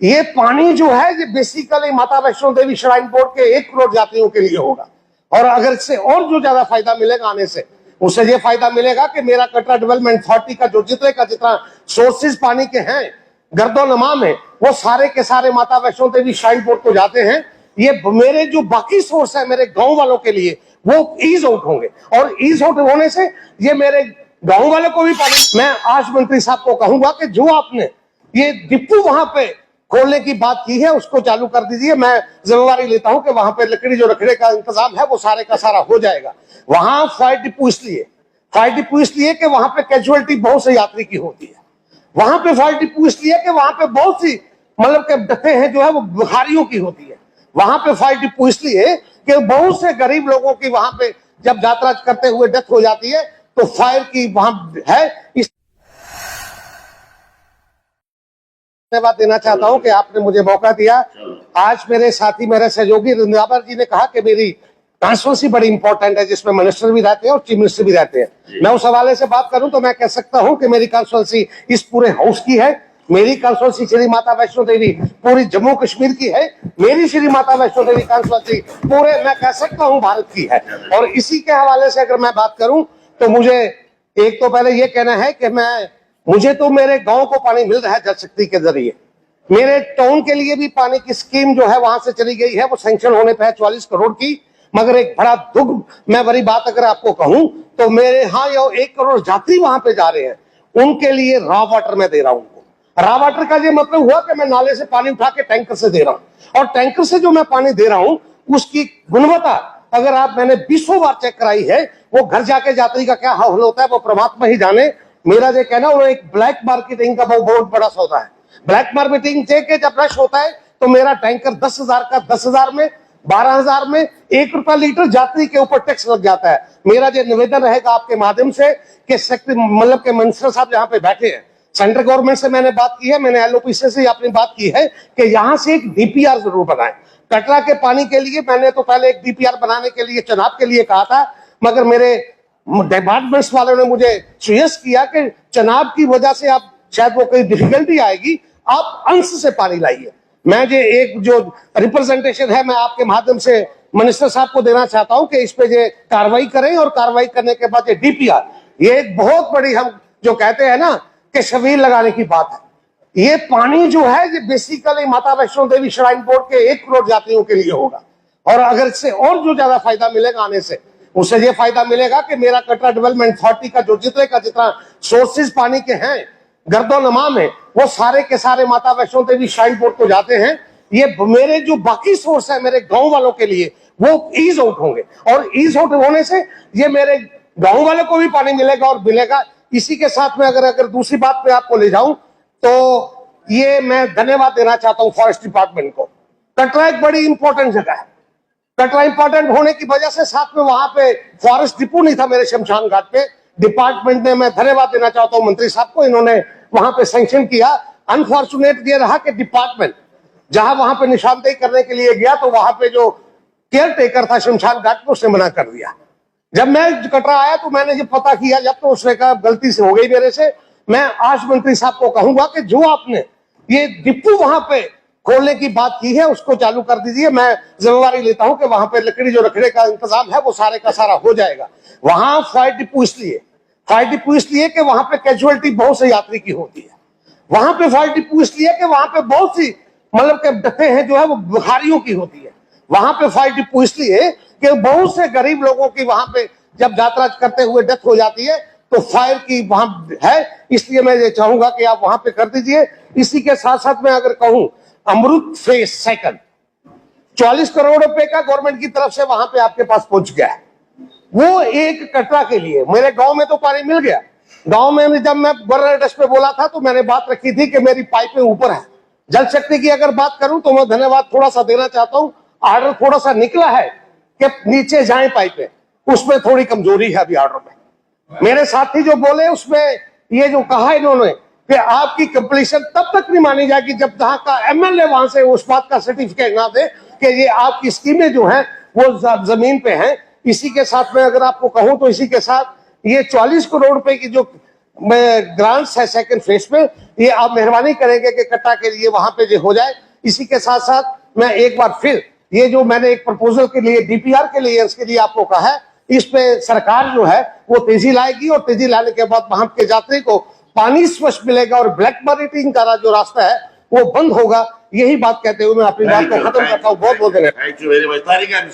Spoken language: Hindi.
ये पानी जो है ये बेसिकली माता वैष्णो देवी श्राइन बोर्ड के 1 करोड़ यात्रियों के लिए होगा। और अगर इससे और जो ज्यादा फायदा मिलेगा आने से, उससे ये फायदा मिलेगा कि मेरा कटरा डेवलपमेंट अथॉरिटी का जो जितना सोर्सेज पानी के हैं गर्दोनमा में, वो सारे के सारे माता वैष्णो देवी श्राइन बोर्ड को जाते हैं। ये मेरे जो बाकी सोर्स है मेरे गांव वालों के लिए वो ईज आउट होंगे, और ईज आउट होने से ये मेरे गांव वालों को भी पानी। मैं आज मंत्री साहब को कहूंगा कि जो आपने ये डिपो वहां पे खोलने की बात की है उसको चालू कर दीजिए। मैं जिम्मेवारी लेता हूं कि वहां पे लकड़ी जो रखने का इंतजाम है वो सारे का सारा हो जाएगा। वहां फायर डिपो इसलिए कि वहां पे कैजुअलिटी बहुत से यात्री की होती है। वहां पे फायर डिपो इसलिए कि वहां पे बहुत सी मतलब के डफे हैं जो है वो बुखारियों की होती है। वहां पे फायर डिपो इसलिए कि बहुत से गरीब लोगों की वहां पे जब यात्रा करते हुए डेथ हो जाती है तो फायर की वहां है। इस धन्यवाद देना चाहता हूं कि आपने मुझे मौका दिया। आज मेरे साथी मेरे सहयोगी रंधावर जी ने कहा कि मेरी कॉन्स्टिट्यूंसी बड़ी इंपॉर्टेंट है जिसमें मिनिस्टर भी रहते हैं और चीफ मिनिस्टर भी रहते हैं। मैं उस हवाले से बात करूं तो मैं कह सकता हूं कि मेरी कॉन्स्टिट्यूंसी इस पूरे हाउस की है। मेरी कॉन्स्टिट्यूंसी श्री माता वैष्णो देवी पूरी जम्मू कश्मीर की है। मेरी श्री माता वैष्णो देवी कॉन्स्टिट्यूंसी पूरे मैं कह सकता हूं भारत की है। और इसी के हवाले से अगर मैं बात करूं तो मुझे एक तो पहले ये कहना है कि मुझे तो मेरे गांव को पानी मिल रहा है जल शक्ति के जरिए। मेरे टाउन के लिए भी पानी की स्कीम जो है वहां से चली गई है, वो सैंक्शन होने पे है 44 करोड़ की। मगर एक बड़ा दुख मैं बड़ी बात अगर आपको कहूं तो मेरे यहाँ 1 करोड़ यात्री वहां पे जा रहे हैं, उनके लिए रॉ वाटर मैं दे रहा हूं। रॉ वाटर का ये मतलब हुआ कि मैं नाले से पानी उठा के टैंकर से दे रहा हूं, और टैंकर से जो मैं पानी दे रहा हूं उसकी गुणवत्ता अगर मैंने 20 बार चेक कराई है। वो घर जाके यात्री का क्या हाल होता है वो परमात्मा ही जाने। मेरा ये कहना वो एक ब्लैक मार्केटिंग का बहुत बड़ा सौदा है। ब्लैक मार्केटिंग के जब रश होता है तो मेरा टैंकर 10,000 का 10,000 में 12,000 में 1 रुपया लीटर यात्री के ऊपर टैक्स लग जाता है। मेरा ये निवेदन रहेगा आपके माध्यम से कि मतलब के मिनिस्टर साहब यहाँ पे बैठे हैं, सेंट्रल गवर्नमेंट से मैंने बात की है, मैंने LOPC से अपनी बात की है कि यहाँ से एक DPR जरूर बनाए कटरा के पानी के लिए। मैंने तो पहले एक DPR बनाने के लिए चनाब के लिए कहा था, मगर मेरे डिपार्टमेंट्स वालों ने मुझे सजेस्ट किया कि चनाब की वजह से आप शायद वो कोई डिफिकल्टी आएगी, आप अंश से पानी लाइए। मैं ये एक जो रिप्रेजेंटेशन है मैं आपके माध्यम से मिनिस्टर साहब को देना चाहता हूं कि इस पे ये कार्रवाई करें, और कार्रवाई करने के बाद ये DPR ये एक बहुत बड़ी हम जो कहते हैं ना कि शबील लगाने की बात है। ये पानी जो है ये बेसिकली माता वैष्णो देवी श्राइन बोर्ड के 1 करोड़ यात्रियों के लिए होगा। और अगर इससे और जो ज्यादा फायदा मिलेगा आने से, उससे ये फायदा मिलेगा कि मेरा कटरा डेवलपमेंट अथॉरिटी का जो जितना सोर्सेज पानी के हैं गर्दोनमा में, वो सारे के सारे माता वैष्णो देवी श्राइन बोर्ड को जाते हैं। ये मेरे जो बाकी सोर्स है मेरे गांव वालों के लिए वो ईज आउट होंगे, और ईज आउट होने से ये मेरे गांव वालों को भी पानी मिलेगा और मिलेगा। इसी के साथ में अगर दूसरी बात पे आपको ले जाऊं तो ये मैं धन्यवाद देना चाहता हूं फॉरेस्ट डिपार्टमेंट को। कटरा एक बड़ी इंपॉर्टेंट जगह है। कटरा इंपॉर्टेंट होने की वजह से साथ में वहां पे फॉरेस्ट डिपो नहीं था मेरे शमशान घाट पे। डिपार्टमेंट ने मैं धन्यवाद देना चाहता हूं मंत्री साहब को, इन्होंने वहां पे सैंक्शन किया। अनफॉर्चुनेट ये रहा कि डिपार्टमेंट जहां वहां पे निशानदेही करने के लिए गया तो वहां पे जो केयर टेकर था शमशान घाट पे उसने मना कर दिया। जब मैं कटरा आया तो मैंने ये पता किया, जब तो उसने कहा गलती से हो गई मेरे से। मैं आज मंत्री साहब को कहूंगा कि जो आपने ये डिपो वहां पे खोलने की बात की है उसको चालू कर दीजिए। मैं जिम्मेवारी लेता हूं कि वहां पे लकड़ी जो रखने का इंतजाम है वो सारे का सारा हो जाएगा। वहां फायर डिपो इसलिए कि वहां पे कैजुअलिटी बहुत से यात्री की होती है। वहां पे फायर डिपो इसलिए कि वहां पे बहुत सी मतलब के डफे हैं जो है वो बुखारियों की होती है। वहां पे फायर डिपो इसलिए कि बहुत से गरीब लोगों की वहां पे जब यात्रा करते हुए डेथ हो जाती है तो फायर की वहां है। इसलिए मैं ये चाहूंगा कि आप वहां पे कर दीजिए। इसी के साथ साथ मैं अगर कहूं अमृत फेज सेकंड 44 करोड़ रुपए का गवर्नमेंट की तरफ से वहां पे आपके पास पहुंच गया है। वो एक कटरा के लिए, मेरे गांव में तो पानी मिल गया। गांव में जब मैं गवर्नर डस्ट पे बोला था तो मैंने बात रखी थी कि मेरी पाइपें ऊपर है। जल शक्ति की अगर बात करूं तो मैं धन्यवाद थोड़ा सा देना चाहता हूं। ऑर्डर थोड़ा सा निकला है कि नीचे जाए पाइपें, उसमें थोड़ी कमजोरी है अभी ऑर्डर में। मेरे साथी जो बोले उसमें ये जो कहा इन्होंने कि आपकी कंप्लीशन तब तक नहीं मानी जाएगी जब जहां का MLA वहां से उस बात का सर्टिफिकेट ना दे कि ये आपकी स्कीमें जो हैं वो जमीन पे हैं। इसी के साथ में अगर आपको कहूं तो इसी के साथ ये 44 करोड़ रुपए की जो ग्रांट्स है सेकंड फेज में, ये आप मेहरबानी करेंगे कि कट्टा के लिए वहां पे जो हो जाए। इसी के साथ साथ मैं एक बार फिर ये जो मैंने एक प्रपोजल के लिए डीपीआर के लिए इसके लिए आपको कहा है, इस पे सरकार जो है वो तेजी लाएगी और तेजी लाने के बाद वहां के यात्री को पानी स्वच्छ मिलेगा और ब्लैक मॉनिटरिंग का जो रास्ता है वो बंद होगा। यही बात कहते हुए मैं अपनी बात को खत्म करता हूँ। बहुत बहुत धन्यवाद। Thank you very much. Tariq and